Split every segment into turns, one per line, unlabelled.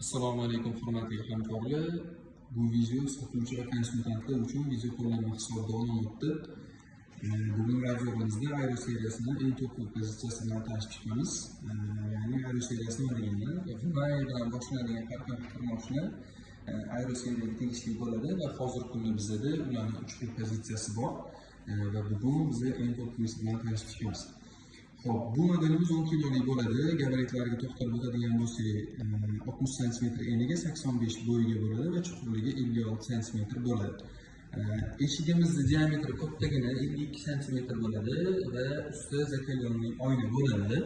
Assalomu alaykum hurmatli hamkorlar. Bu video sotuvchi va konsultantlar uchun video qo'llanma hisobida olinmoqda. Bugun videomizda Aero seriyasining eng to'pli pozitsiyasi bilan tanishib chiqamiz. Ya'ni Aero seriyasining origini Hyundai bilan boshlanadigan har qanday mashina Aero seriyaga tegishli bo'ladi va hozirgi kunda bizda ularning 3 xil pozitsiyasi bor va bugun biz eng to'plisi bilan tanishib chiqamiz. Xo'p, bu modelimiz 10 kilolik bo'ladi. Gabaritlariga to'xtalib o'tadigan bo'lsak, 60 cm eniga, 85 bo'yiga bo'ladi va chuqurligi 56 cm bo'ladi. Eshigimizning diametri kattagina 52 cm bo'ladi va usti zakolyonli oyna bo'ladi.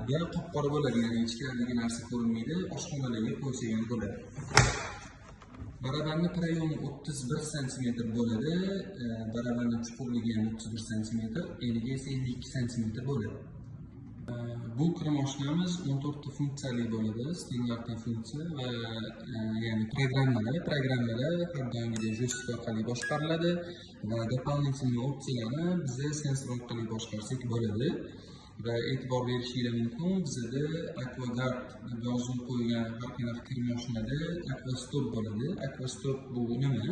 Va qop-qora bo'ladi, ya'ni ichkaridagi narsa ko'rinmaydi, oshxonalarga qo'ysak bo'ladi. Barabarning prayoni 31 cm bo'ladi, barabarning chuqurligi ham 31 cm, eniga esa 52 cm bo'ladi. Bu kira mashinamiz 14 ta funksiyali bo'ladi, standart funksiya va ya'ni programmalar har doimgidek joystick orqali boshqariladi va doполнительный opsiyalarni biz sensor orqali boshqarsak bo'ladi. Va e'tibor berishingiz mumkin, bizda AquaGuard deb yozib qo'yilgan har qanday kir mashinada AquaStop bo'ladi. AquaStop bu nima?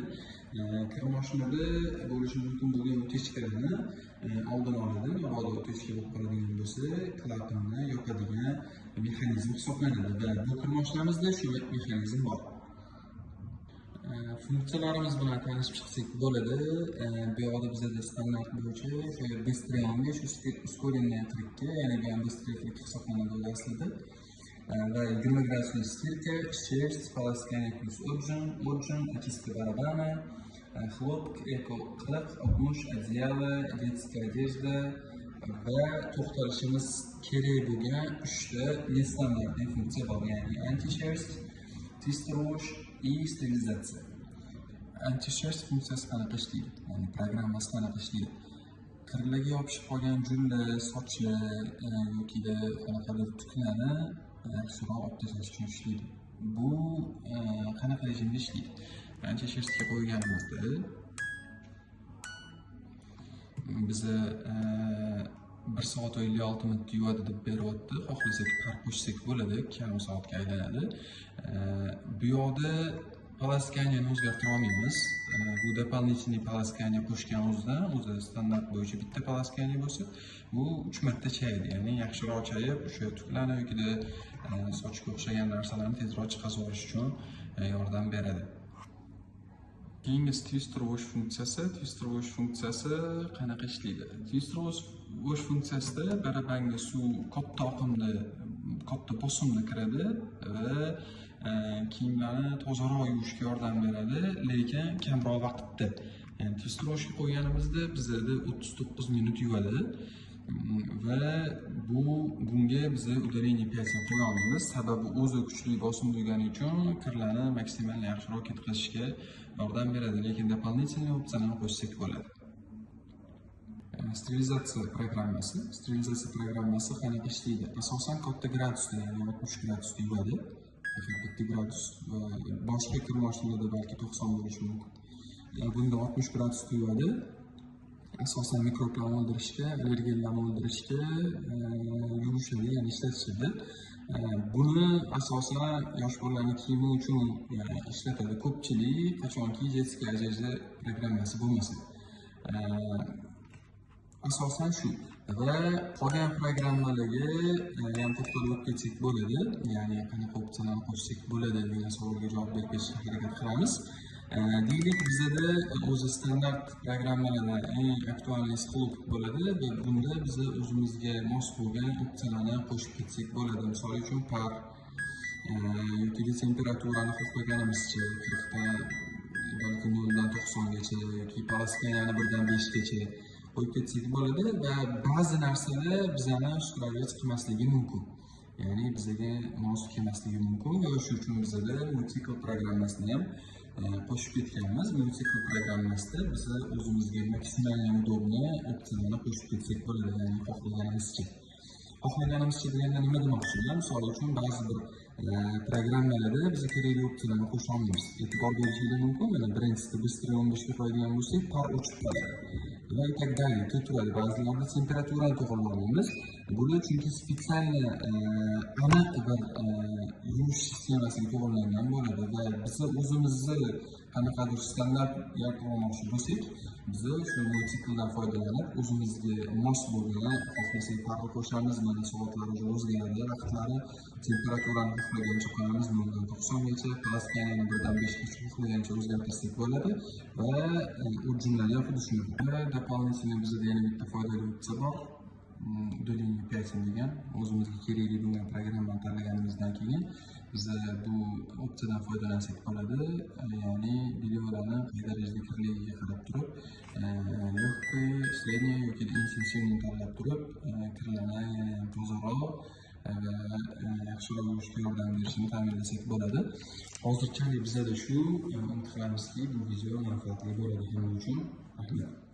Kir mashinada bo'lishi mumkin bo'lgan o'tishlarni oldini oladi. Mabodo o'tishga bo'lib qoladigan bo'lsa, klapanni yopadigan mexanizm hisoblanadi va bu kir mashinamizda shu mexanizm bor. Funksiyalarimiz bilan tanishib chiqsak bo'ladi. Bu yoqda bizda standart bo'yicha Bestrianga shu ускоренный trikka, ya'ni bu ham Bestri trik hisoblanadi aslida. Va 20 градусный стирка, шерсть, полоскание плюс отжим, очистка барабана, хлопок, эко-qiliq, 60, одеяло, детская одежда va to'xtalishimiz kerak bo'lgan 3 ta nestandартный funksiya bor, ya'ni anti-шерсть, twister wash и sterilizatsiya. Anti-шерсть funksiyasi qanaqa ishlaydi? Ya'ni programmasi qanaqa ishlaydi? Kirlarga yopishib qolgan julla, sochi yoki qanaqadir tuklarni yaxshiroq olib tashlash uchun ishlaydi. Bu qanaqa rejimda ishlaydi? Anti-шерстьga qo'yganimizda bizni 1 soat 56 minut yuvadi deb beryapti. Xohlasak par qo'shsak bo'ladi, 2,5 soatga aylanadi. Bu yoqda полосканияni o'zgartira olmaymiz. Bu дополнительный полоскание qo'shganimizdan o'zi standart bo'yicha bitta полоскание bo'lsa, bu 3 marta chayadi. Ya'ni yaxshiroq chayib, o'sha tuklarni yoki sochga o'xshagan narsalarni tezroq chiqarib olish uchun yordam beradi. Keyingi twister wash funksiyasi. Twister wash funksiyasi qanaqa ishlaydi? Twister wash funksiyasida barabanga suv katta oqimda, katta bosimda kiradi va kiyimlarni tozaroq yuvishga yordam beradi, lekin kamroq vaqtda. Ya'ni twister washga qo'yganimizda bizda 39 minut yuvadi va bunga biz удаление piyasini qo'ya olmaymiz. Sababi o'zi kuchli bosim bo'lgani uchun kirlarni maksimal yaxshiroq ketkazishga yordam beradi, lekin дополнительный opsiyalarni qo'shsak bo'ladi. Sterilizatsiya programmasi. Sterilizatsiya programmasi qanaqa ishlaydi? Asosan katta gradusda, ya'ni 60 gradusda yuvadi. 40 gradus va boshqa kir mashinalarda balki 90 bo'lishi mumkin. Bunda 60 gradusda yuvadi. Asosan mikroblarni o'ldirishga, allergenlarni o'ldirishga yuvishadi, ya'ni ishlatishadi. Buni asosan yosh bolalarning kiyimi uchun ishlatadi. Ko'pchilik qachonki детская одежда programmasi bo'lmasa. Asosan shu va qolgan programmalarga ham to'xtalib o'tib ketsak bo'ladi, ya'ni qanaqa opsiyalarni qo'shsak bo'ladi degan savolga javob berib berishga harakat qilamiz. Deylik, bizda o'zi standart programmalardan eng aktualnisi xlopok bo'ladi va bunda biz o'zimizga mos bo'lgan opsiyalarni qo'shib ketsak bo'ladi. Misol uchun par yoki temperaturani xohlaganimizcha 40 dan balki 0 dan 90 gacha yoki poloskaniyani 1 dan 5 gacha qo'yib ketsak bo'ladi va ba'zi narsalar bizani ustravich qilmasligi mumkin. Ya'ni bizga mos kelmasligi mumkin va shuning uchun bizda multikl programmasini ham qo'shib ketganmiz. Multikl programmasida biz o'zimizga maksimalni udobni opsiyalarni qo'shib ketsak bo'ladi, ya'ni xohlaganimizcha. Xohlaganimizcha deganda nima demoqchiman? Misol uchun ba'zi bir programmalarda biz kerakli opsiyalarni qo'sha olmaymiz. E'tibor berishingiz mumkin, mana birinchisida Bestri 15 ga qo'yadigan bo'lsak, par o'chib qoladi. va и так далее turadi. Ba'zilarida temperaturani to'g'rilab olmaymiz. Buni chunki spetsialniy aniq bir yuvish sistemasiga to'g'irlangan bo'ladi va biz o'zimizni qanaqadir standart yaratmoqchi bo'lsak, biz shu sikldan foydalanib o'zimizga mos bo'lgan xohlasak farqi qo'shamiz, mana soatlar o'zgaradi, vaqtlari temperaturani xohlagancha qo'yamiz, 90 gacha, plastikani 1 dan 5 gacha xohlagancha o'zgartirsak bo'ladi va u jumladan xuddi shunday. Дополнительно bizda yana bitta foydali opsiya bor. Удаление пятен degan o'zimizga kerakli bo'lgan programmani tanlaganimizdan keyin biz bu opsiyadan foydalansak bo'ladi. Ya'ni videolarni qay darajada kirligiga qarab turib, легкий, средний yoki intensivni tanlab turib, kirlarni tozaroq va yaxshiroq yuvishga yordam berishini ta'minlasak bo'ladi. Hozirchalik bizda shu, umid qilamizki bu video manfaatli bo'ladi hamma uchun. Rahmat.